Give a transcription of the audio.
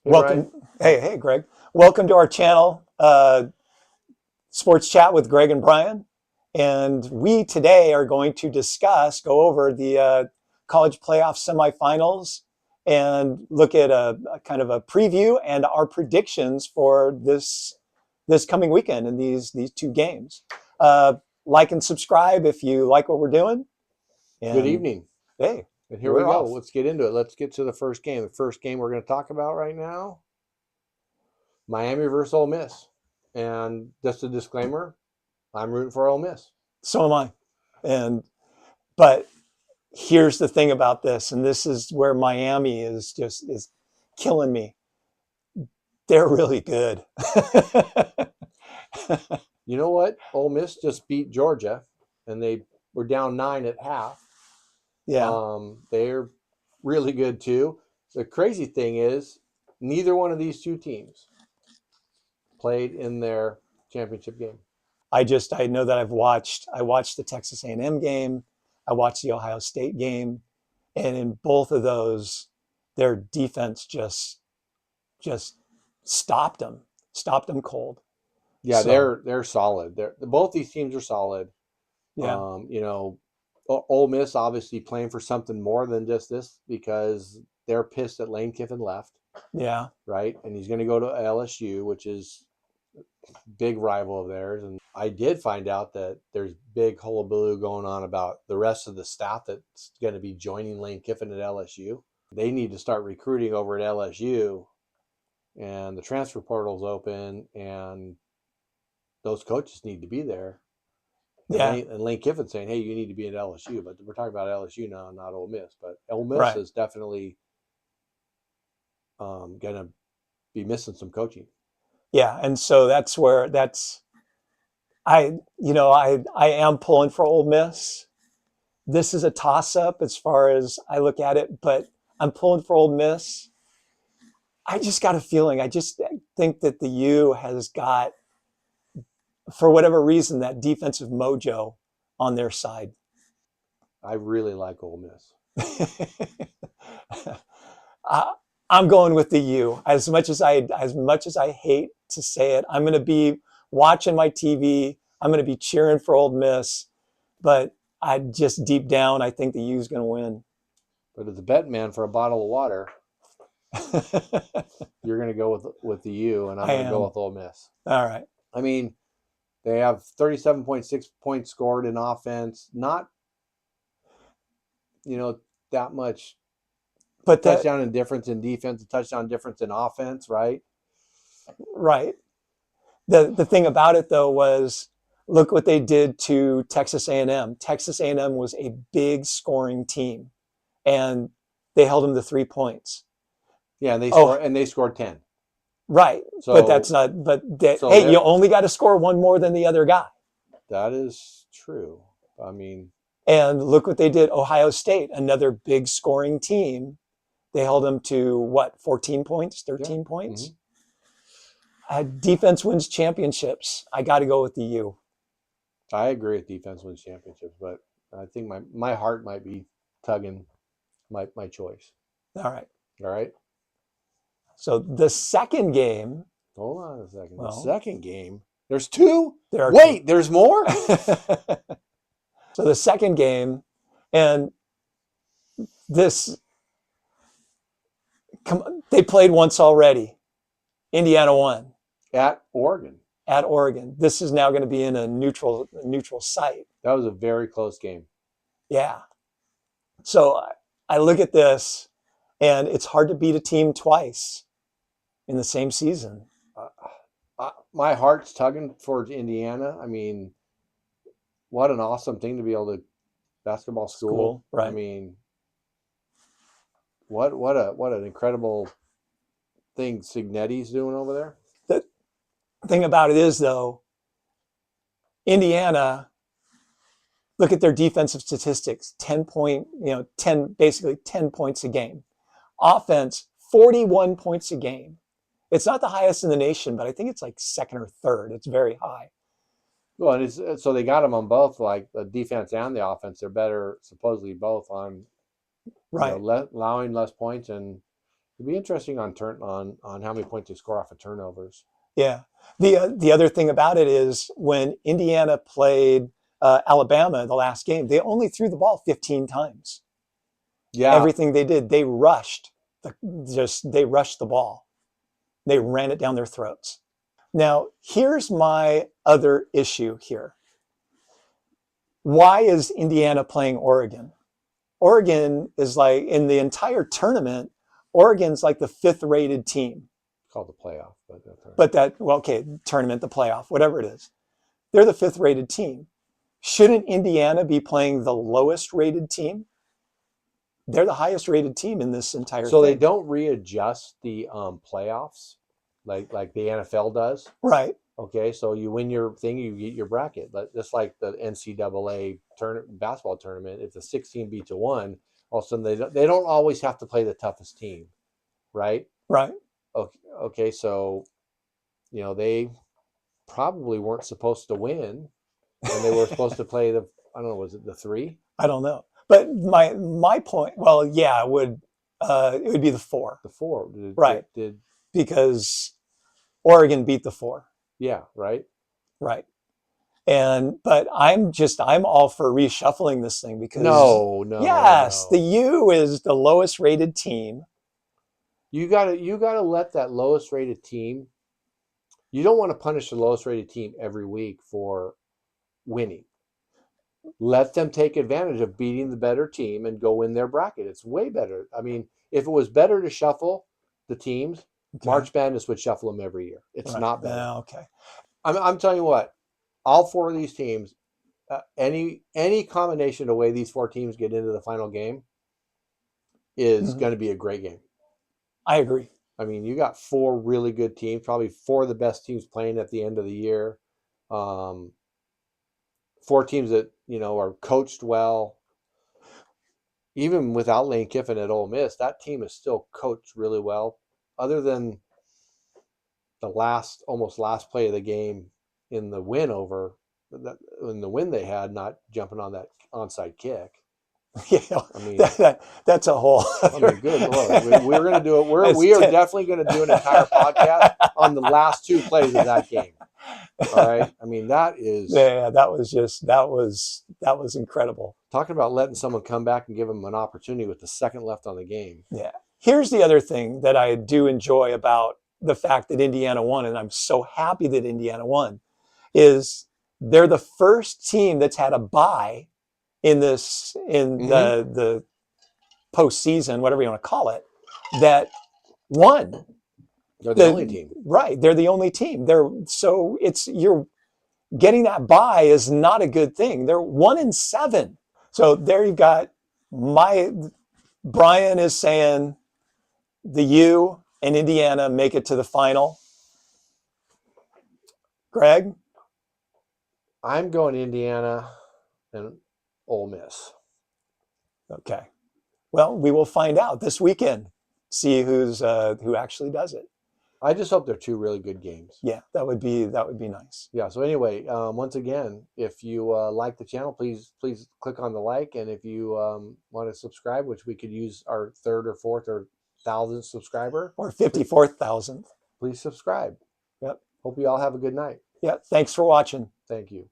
Hey, Bryan. Welcome. Hey, Greg. Welcome to our channel, Sports Chat with Greg and Bryan. And we today are going to go over the college playoff semifinals and look at a kind of a preview and our predictions for this coming weekend in these two games. Uh, like and subscribe if you like what we're doing. Good And evening. hey, And here we we're go. off. Let's get into it. Let's get to the first game. The first game we're going to talk about right now, Miami versus Ole Miss. And just a disclaimer, I'm rooting for Ole Miss. So am I. But here's the thing about this, and this is where Miami is killing me. They're really good. You know what? Ole Miss just beat Georgia, and they were down 9 at half. Yeah, They're really good too. The crazy thing is, neither one of these two teams played in their championship game. I know that I watched the Texas A&M game, I watched the Ohio State game, and in both of those, their defense just stopped them cold. Yeah, So they're solid. They're both these teams are solid. yeah, You know, Ole Miss obviously playing for something more than just this because they're pissed that Lane Kiffin left, yeah, right? And he's going to go to LSU, which is a big rival of theirs. And I did find out that there's big hullabaloo going on about the rest of the staff that's going to be joining Lane Kiffin at LSU. They need to start recruiting over at LSU, and the transfer portal's open, and those coaches need to be there. And yeah, Lane Kiffin saying, "Hey, you need to be at LSU," but we're talking about LSU now, not Ole Miss. But Ole Miss right, is definitely going to be missing some coaching. yeah, and so that's I am pulling for Ole Miss. This is a toss up as far as I look at it, but I'm pulling for Ole Miss. I just got a feeling. I just think that the U has got, for whatever reason, that defensive mojo on their side. I really like Ole Miss. I, I'm going with the U. As much as I hate to say it, I'm going to be watching my TV. I'm going to be cheering for Ole Miss, but I just deep down I think the U is going to win. But as a bet man for a bottle of water, you're going to go with the U, and I'm I going to go am. with Ole Miss. All right. I mean, they have 37.6 points scored in offense. Not that much But the touchdown and difference in defense, a touchdown difference in offense, right? right. The thing about it though was, look what they did to Texas A&M. Texas A&M was a big scoring team, and they held them to 3 points. Yeah, and Oh, they scored 10. right, but that's So not. But that, so hey, you they're only got to score one more than the other guy. that is true. I mean, And look what they did. Ohio State, another big scoring team. They held them to what, 14 points, yeah. 13 Hmm. points. Defense wins championships. I got to go with the U. I agree with defense wins championships, but I think my heart might be tugging my choice. All right. All right. So the second game, Hold on a second. The well, second game. There's two? there are two. Wait, there's more? So the second game, and this, they played once already. Indiana won At Oregon. at Oregon. This is now going to be in a neutral site. That was a very close game. Yeah. So I look at this, and it's hard to beat a team twice in the same season. Uh, my heart's tugging towards Indiana. I mean, what an awesome thing to be able to basketball school. School, I right? mean, what an incredible thing Signetti's doing over there. The thing about it is, though, Indiana, look at their defensive statistics: 10 points a game. Offense, 41 points a game. It's not the highest in the nation, but I think it's like second or third. It's very high. Well, and so they got them on both, like the defense and the offense. They're better, supposedly both on Right. allowing less points and It'd be interesting on how many points they score off of turnovers. Yeah. The other thing about it is when Indiana played Alabama the last game, they only threw the ball 15 times. Yeah. Everything they did, they rushed they rushed the ball. They ran it down their throats. Now, here's my other issue here. Why is Indiana playing Oregon? Oregon is like in the entire tournament, Oregon's like the fifth rated team. It's called the playoff, but But that, well, okay, tournament, the playoff, whatever it is, they're the fifth rated team. Shouldn't Indiana be playing the lowest rated team? They're the highest rated team in this entire so they thing. don't readjust the playoffs like the NFL does. Right. Okay, so you win your thing, you get your bracket. Just like the NCAA basketball tournament, if the 16 beats a one, all of a sudden they don't always have to play the toughest team, right? Right. Okay, so they probably weren't supposed to win, and they were supposed to play the, I don't know, was it the three? I don't know. But my point, well, yeah, it would be the four. The four. Right. Did Because Oregon beat the four. yeah, right? Right. But I'm all for reshuffling this thing because yes, No. the U is the lowest rated team. You gotta let that lowest rated team. You don't want to punish the lowest rated team every week for winning. Let them take advantage of beating the better team and go win their bracket. It's way better. I mean, if it was better to shuffle the teams, Okay. March Madness would shuffle them every year. It's Right. not better. Okay. I'm telling you what, all four of these teams, any combination of the way these four teams get into the final game is Mhm. going to be a great game. I agree. I mean, you got four really good teams, probably four of the best teams playing at the end of the year. Um, Four teams that are coached well. Even without Lane Kiffin at Ole Miss, that team is still coached really well. Other than the almost last play of the game in the win in the win they had, not jumping on that onside kick. Yeah, I mean, that's a whole. I mean, good Lord, we're going to do it. That's We are definitely going to do an entire podcast on the last two plays of that game. All right. I mean, that is Yeah, that was incredible. talking about letting someone come back and give them an opportunity with the second left on the game. Yeah. Here's the other thing that I do enjoy about the fact that Indiana won, and I'm so happy that Indiana won, is they're the first team that's had a bye in the postseason, whatever you want to call it, that won. They're the only team. Right. They're the only team. You're getting that bye is not a good thing. They're 1-7. So there you've got Bryan is saying the U and Indiana make it to the final. Greg? I'm going Indiana and Ole Miss. Okay. Well, we will find out this weekend. See who actually does it. I just hope they're two really good games. Yeah, that would be nice. Yeah. So anyway, once again, if you like the channel, please click on the like, and if you want to subscribe, which we could use our third or fourth or 1,000th subscriber, Or 54,000th. please subscribe. Yep. Hope you all have a good night. Yeah. Thanks for watching. Thank you.